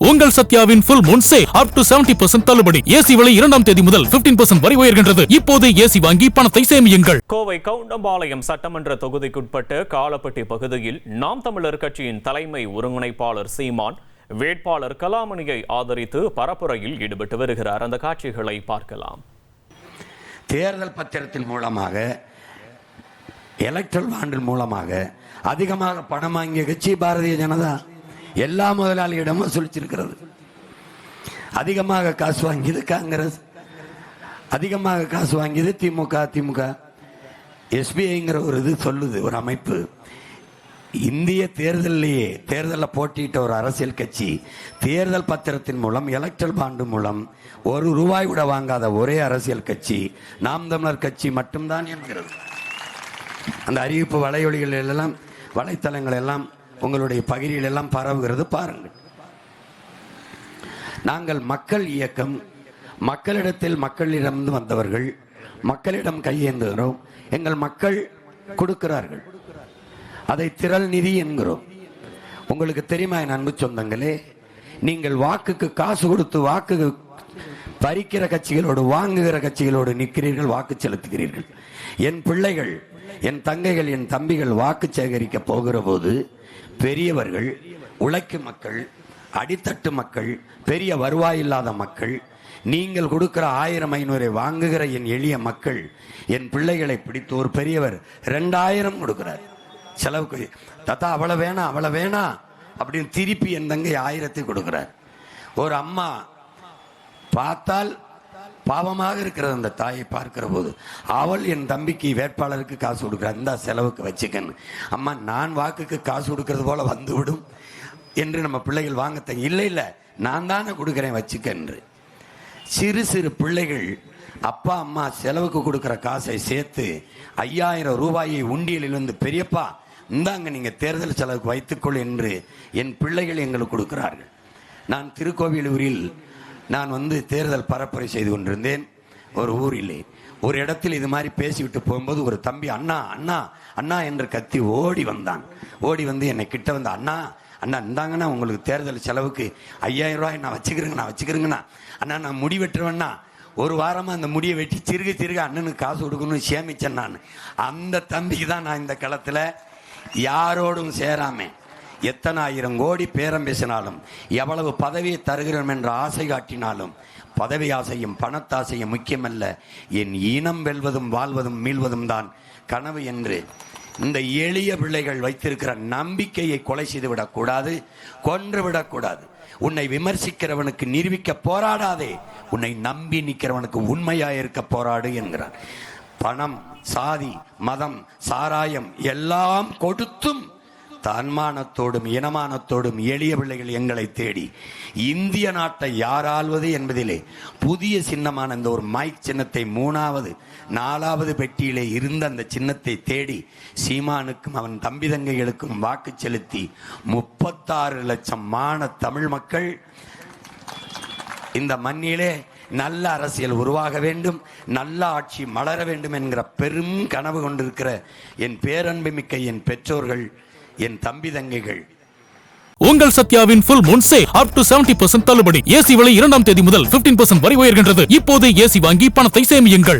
உங்கள் சத்யாவின் full moon sale up to 70% தள்ளுபடி. AC விலை 2ஆம் தேதி முதல் 15% வரை உயர்கின்றது. இப்போது ஏசி வாங்கி பணத்தை சேமியுங்கள். கோவை கவுண்டம்பாளையம் சட்டமன்ற தொகுதிக்குட்பட்ட காலப்பட்டி பகுதியில் நாம் தமிழர் கட்சியின் தலைமை ஒருங்கிணைப்பாளர் சீமான் வேட்பாளர் கலாமணியை ஆதரித்து பரப்புரையில் ஈடுபட்டு வருகிறார். அந்த காட்சிகளை பார்க்கலாம். தேர்தல் பத்திரத்தின் மூலமாக எலக்ட்ரல் பாண்டில் மூலமாக அதிகமாக பணம் வாங்கிய கட்சி பாரதிய ஜனதா. எல்லா முதலாளியிடமும் சொல்லிச்சிருக்கிறது. அதிகமாக காசு வாங்கியது காங்கிரஸ், அதிகமாக காசு வாங்கியது திமுக. எஸ்பிஐங்கிற ஒரு இது சொல்லுது, ஒரு அமைப்பு. இந்திய தேர்தலில் போட்டியிட்ட ஒரு அரசியல் கட்சி தேர்தல் பத்திரத்தின் மூலம் எலக்ட்ரல் பாண்டு மூலம் ₹1 கூட வாங்காத ஒரே அரசியல் கட்சி நாம் தமிழர் கட்சி மட்டும்தான் என்கிறது. அந்த அறிவிப்பு வலையொலிகள் எல்லாம், வலைத்தளங்கள் எல்லாம், உங்களுடைய பகிரில் எல்லாம் பரவுகிறது, பாருங்கள். நாங்கள் மக்கள் இயக்கம், மக்களிடத்தில் மக்களிடம் வந்தவர்கள், மக்களிடம் கையேந்துகிறோம். எங்கள் மக்கள் கொடுக்கிறார்கள், அதை திரள் நிதி என்கிறோம். உங்களுக்கு தெரியுமா என் அன்பு சொந்தங்களே, நீங்கள் வாக்குக்கு காசு கொடுத்து வாக்கு பறிக்கிற கட்சிகளோடு வாங்குகிற கட்சிகளோடு நிற்கிறீர்கள், வாக்கு செலுத்துகிறீர்கள். என் பிள்ளைகள், என் தங்கைகள், என் தம்பிகள் வாக்கு சேகரிக்க போகிற போது பெரியவர்கள், உழைக்கும் மக்கள், அடித்தட்டு மக்கள், பெரிய வருவாய் இல்லாத மக்கள், நீங்கள் கொடுக்கிற 1000-500 வாங்குகிற என் எளிய மக்கள், என் பிள்ளைகளை பிடித்து ஒரு பெரியவர் 2000 கொடுக்கிறார் செலவுக்கு. தாத்தா அவ்வளவு வேணா அப்படின்னு திருப்பி என் தங்கை 1000 கொடுக்கிறார். ஒரு அம்மா பார்த்தால் பாவமாக இருக்கிறது அந்த தாயை பார்க்கிற போது, அவள் என் தம்பிக்கு வேட்பாளருக்கு காசு கொடுக்கிறார், இந்த செலவுக்கு வச்சுக்கன்னு. அம்மா, நான் வாக்குக்கு காசு கொடுக்கறது போல வந்துவிடும் என்று நம்ம பிள்ளைகள் வாங்க இல்லை, நான் தானே கொடுக்கிறேன் வச்சுக்க என்று. சிறு சிறு பிள்ளைகள் அப்பா அம்மா செலவுக்கு கொடுக்கிற காசை சேர்த்து ₹5000 உண்டியலிலிருந்து, பெரியப்பா இந்தாங்க நீங்க தேர்தல் செலவுக்கு வைத்துக்கொள் என்று என் பிள்ளைகள் எங்களுக்கு கொடுக்கிறார்கள். நான் திருக்கோவிலூரில் நான் தேர்தல் பரப்புரை செய்து கொண்டிருந்தேன். ஒரு ஊரிலே ஒரு இடத்தில் இது மாதிரி பேசிவிட்டு போகும்போது ஒரு தம்பி அண்ணா அண்ணா அண்ணா என்று கத்தி ஓடி வந்தான். ஓடி வந்து என்னை கிட்ட வந்து, அண்ணா அண்ணா இந்தாங்கண்ணா உங்களுக்கு தேர்தல் செலவுக்கு ₹5000 நான் வச்சுக்கிறேங்கண்ணா. அண்ணா நான் முடி வெட்டுருவேண்ணா. ஒரு வாரமாக அந்த முடியை வெட்டி சிறுக அண்ணனுக்கு காசு கொடுக்கணும்னு சேமிச்சேன் நான். அந்த தம்பிக்கு தான் நான் இந்த களத்தில் யாரோடும் சேராம எத்தனை 1000 கோடி பேரம் பேசினாலும், எவ்வளவு பதவியை தருகிறோம் என்ற ஆசை காட்டினாலும், பதவி ஆசையும் பணத்தாசையும் முக்கியமல்ல, என் இனம் வெல்வதும் வாழ்வதும் மீள்வதும் தான் கனவு என்று இந்த எளிய பிள்ளைகள் வைத்திருக்கிற நம்பிக்கையை கொலை செய்து விடக்கூடாது, கொன்று விடக்கூடாது. உன்னை விமர்சிக்கிறவனுக்கு நிரூபிக்க போராடாதே, உன்னை நம்பி நிற்கிறவனுக்கு உண்மையாயிருக்க போராடு என்கிறார். பணம், சாதி, மதம், சாராயம் எல்லாம் கொடுத்தும் தன்மானத்தோடும் இனமானத்தோடும் எளிய பிள்ளைகள் எங்களை தேடி இந்திய நாட்டை யார் ஆள்வது என்பதிலே புதிய சின்னமான இந்த ஒரு மைக் சின்னத்தை 3வது 4வது பெட்டியிலே இருந்த அந்த சின்னத்தை தேடி சீமானுக்கும் அவன் தம்பி தங்கைகளுக்கும் வாக்கு செலுத்தி 36 லட்சம் தமிழ் மக்கள் இந்த மண்ணிலே நல்ல அரசியல் உருவாக வேண்டும், நல்ல ஆட்சி மலர வேண்டும் என்கிற பெரும் கனவு கொண்டிருக்கிற என் பேரன்பு மிக்க என் பெற்றோர்கள், என் தம்பி தங்கைகள். உங்கள் சத்யாவின் full moon sale up to 70% தள்ளுபடி. ஏசி விலை 2ஆம் தேதி முதல் 15% வரை உயர்கின்றது. இப்போது ஏசி வாங்கி பணத்தை சேமியுங்கள்.